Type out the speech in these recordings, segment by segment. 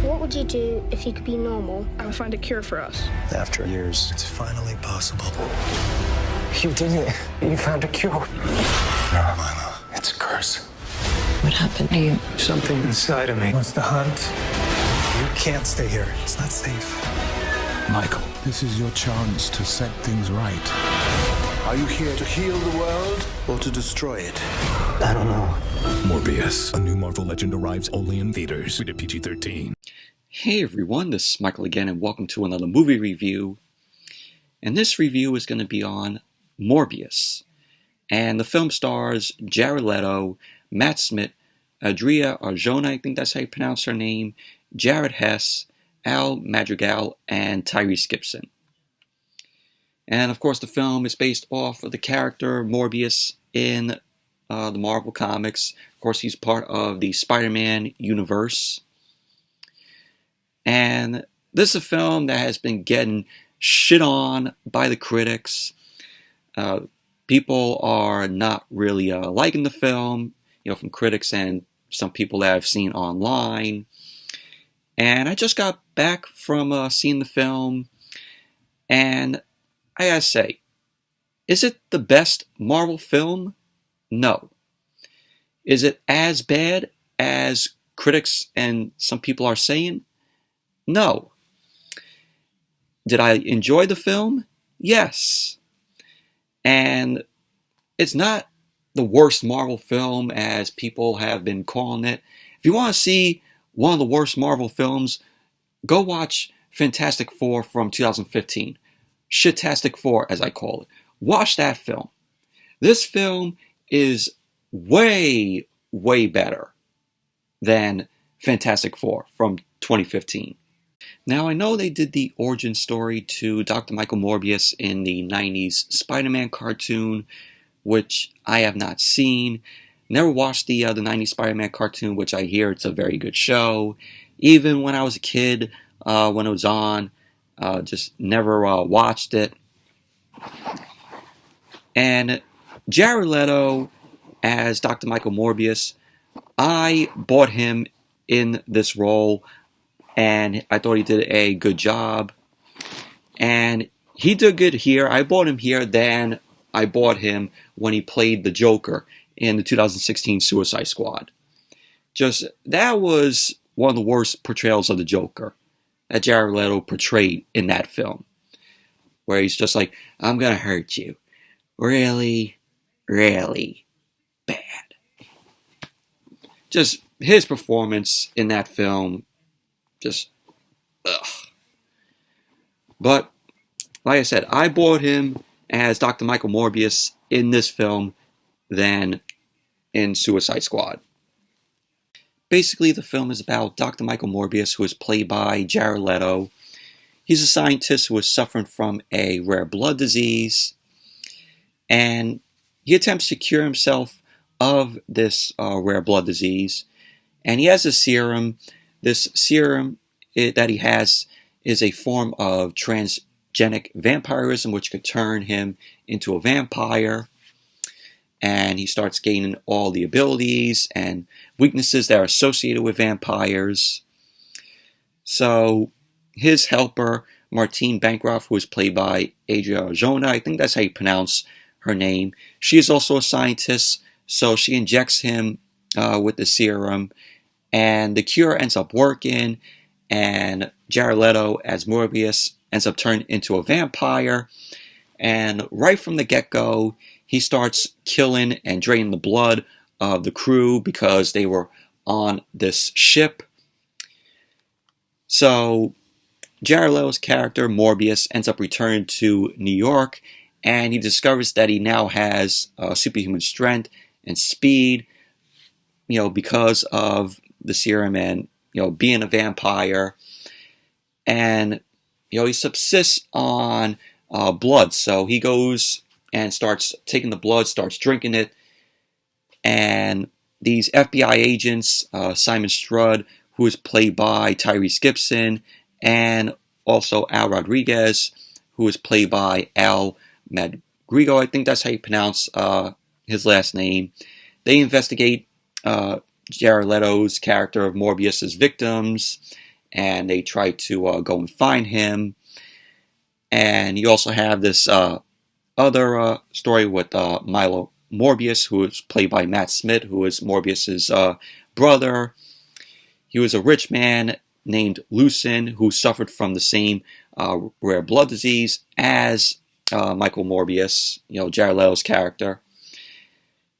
What would you do if you could be normal? I would find a cure for us. After years, it's finally possible. You did it. You found a cure. No, Milo. It's a curse. What happened to you? Something inside of me wants to hunt. You can't stay here. It's not safe. Michael, this is your chance to set things right. Are you here to heal the world or to destroy it? I don't know. Morbius, a new Marvel legend, arrives only in theaters. Rated PG-13. Hey everyone, this is Michael again, and welcome to another movie review. And this review is going to be on Morbius. And the film stars Jared Leto, Matt Smith, Adria Arjona, I think that's how you pronounce her name, Jared Hess, Al Madrigal, and Tyrese Gibson. And of course the film is based off of the character Morbius in the Marvel Comics. Of course he's part of the Spider-Man universe. And this is a film that has been getting shit on by the critics. People are not really liking the film, from critics and some people that I've seen online. And I just got back from seeing the film, and I gotta say, is it the best Marvel film? No. Is it as bad as critics and some people are saying? No. Did I enjoy the film? Yes. And it's not the worst Marvel film as people have been calling it. If you want to see one of the worst Marvel films, go watch Fantastic Four from 2015. Shitastic Four, as I call it. Watch that film. This film is way, way better than Fantastic Four from 2015. Now, I know they did the origin story to Dr. Michael Morbius in the 90s Spider-Man cartoon, which I have not seen. Never watched the 90s Spider-Man cartoon, which I hear it's a very good show. Even when I was a kid, when it was on, just never watched it. And Jared Leto as Dr. Michael Morbius, I bought him in this role, and I thought he did a good job. And he did good here. I bought him here than I bought him when he played the Joker in the 2016 Suicide Squad. Just, that was one of the worst portrayals of the Joker that Jared Leto portrayed in that film. Where he's just like, I'm gonna hurt you. Really, really bad. Just, his performance in that film, just, ugh. But, like I said, I bought him as Dr. Michael Morbius in this film than in Suicide Squad. Basically, the film is about Dr. Michael Morbius, who is played by Jared Leto. He's a scientist who is suffering from a rare blood disease, and he attempts to cure himself of this rare blood disease. And he has a serum. This serum that he has is a form of transgenic vampirism, which could turn him into a vampire. And he starts gaining all the abilities and weaknesses that are associated with vampires. So his helper, Martine Bancroft, who is played by Adria Arjona, I think that's how you pronounce her name. She is also a scientist, so she injects him with the serum, and the cure ends up working, and Jared Leto as Morbius ends up turning into a vampire. And right from the get-go, he starts killing and draining the blood of the crew because they were on this ship. So Jared Leto's character, Morbius, ends up returning to New York, and he discovers that he now has superhuman strength and speed, because of the serum and, being a vampire. And, he subsists on blood. So he goes and starts taking the blood, starts drinking it. And these FBI agents, Simon Strud, who is played by Tyrese Gibson, and also Al Rodriguez, who is played by Al Madrigal, I think that's how you pronounce his last name. They investigate Jared Leto's character of Morbius' victims, and they try to go and find him. And you also have this other story with Milo Morbius, who is played by Matt Smith, who is Morbius's brother. He was a rich man named Lucin who suffered from the same rare blood disease as Michael Morbius, Jared Leto's character.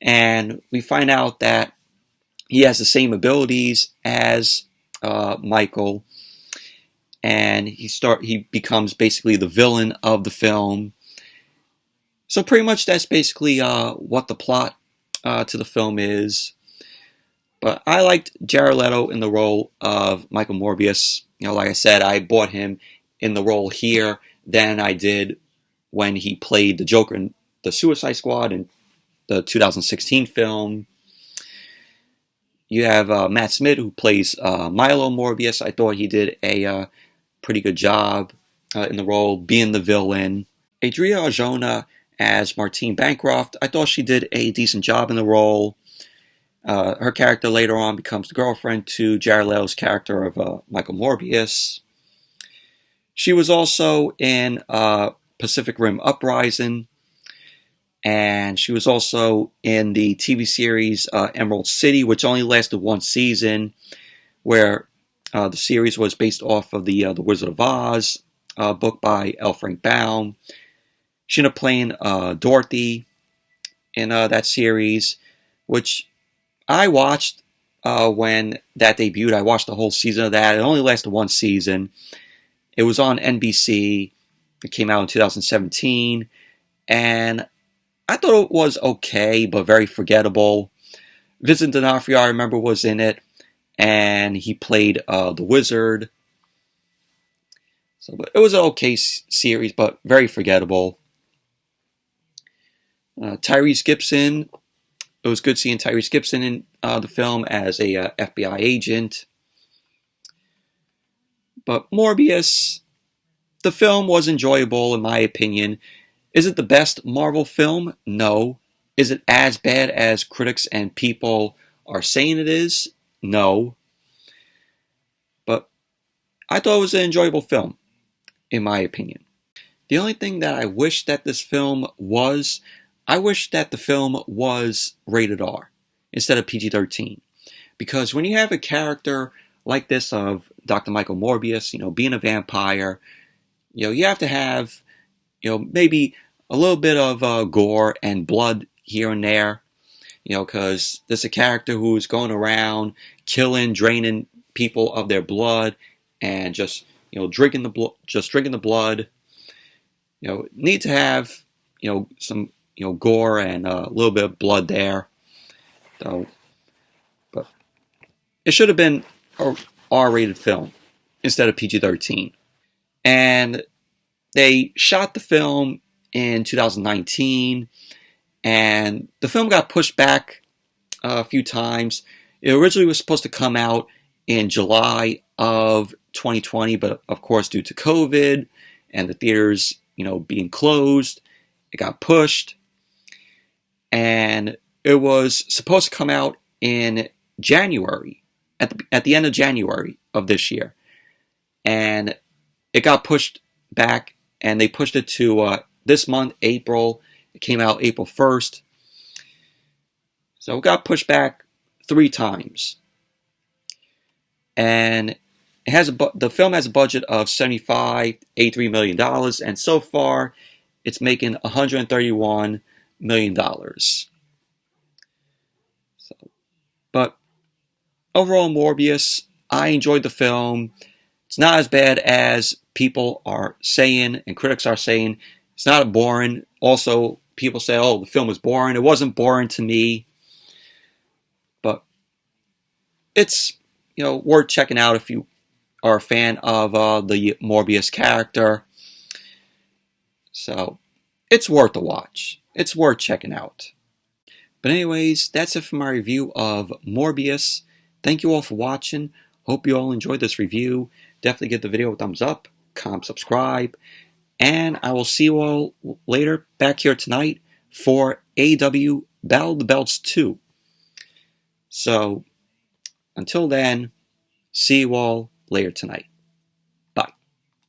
And we find out that he has the same abilities as Michael, and he becomes basically the villain of the film. So pretty much that's basically what the plot to the film is. But I liked Jared Leto in the role of Michael Morbius. Like I said, I bought him in the role here than I did when he played the Joker in the Suicide Squad in the 2016 film. You have Matt Smith, who plays Milo Morbius. I thought he did a pretty good job in the role, being the villain. Adria Arjona as Martine Bancroft. I thought she did a decent job in the role. Her character later on becomes the girlfriend to Jared Leto's character of Michael Morbius. She was also in Pacific Rim Uprising, and she was also in the TV series Emerald City, which only lasted one season, where the series was based off of the Wizard of Oz book by L. Frank Baum. She ended up playing Dorothy in that series, which I watched when that debuted. I watched the whole season of that. It only lasted one season. It was on NBC. It came out in 2017. And I thought it was okay, but very forgettable. Vincent D'Onofrio, I remember, was in it. And he played the Wizard. So it was an okay series, but very forgettable. Tyrese Gibson. It was good seeing Tyrese Gibson in the film as a FBI agent. But Morbius, the film was enjoyable in my opinion. Is it the best Marvel film? No. Is it as bad as critics and people are saying it is? No. But I thought it was an enjoyable film, in my opinion. The only thing that I wish that this film was, I wish that the film was rated R instead of PG-13. Because when you have a character like this of Dr. Michael Morbius, being a vampire, you have to have, maybe a little bit of gore and blood here and there, because there's a character who's going around killing, draining people of their blood, and just, drinking the blood. Need to have, some, gore and a little bit of blood there. So, but it should have been a R-rated film instead of PG-13. And they shot the film in 2019, and the film got pushed back a few times. It originally was supposed to come out in July of 2020, but of course due to COVID and the theaters, being closed, it got pushed. And it was supposed to come out in January, at the end of January of this year. And it got pushed back, and they pushed it to this month, April. It came out April 1st. So it got pushed back 3 times. And it has the film has a budget of $83 million, and so far it's making $131 million. So, but overall, Morbius, I enjoyed the film. It's not as bad as people are saying and critics are saying. It's not boring. Also, people say, oh, the film was boring. It wasn't boring to me. But it's, worth checking out if you are a fan of the Morbius character. So, it's worth a watch. It's worth checking out. But anyways, that's it for my review of Morbius. Thank you all for watching. Hope you all enjoyed this review. Definitely give the video a thumbs up, comment, subscribe, and I will see you all later back here tonight for AEW Battle of the Belts 2. So, until then, see you all later tonight.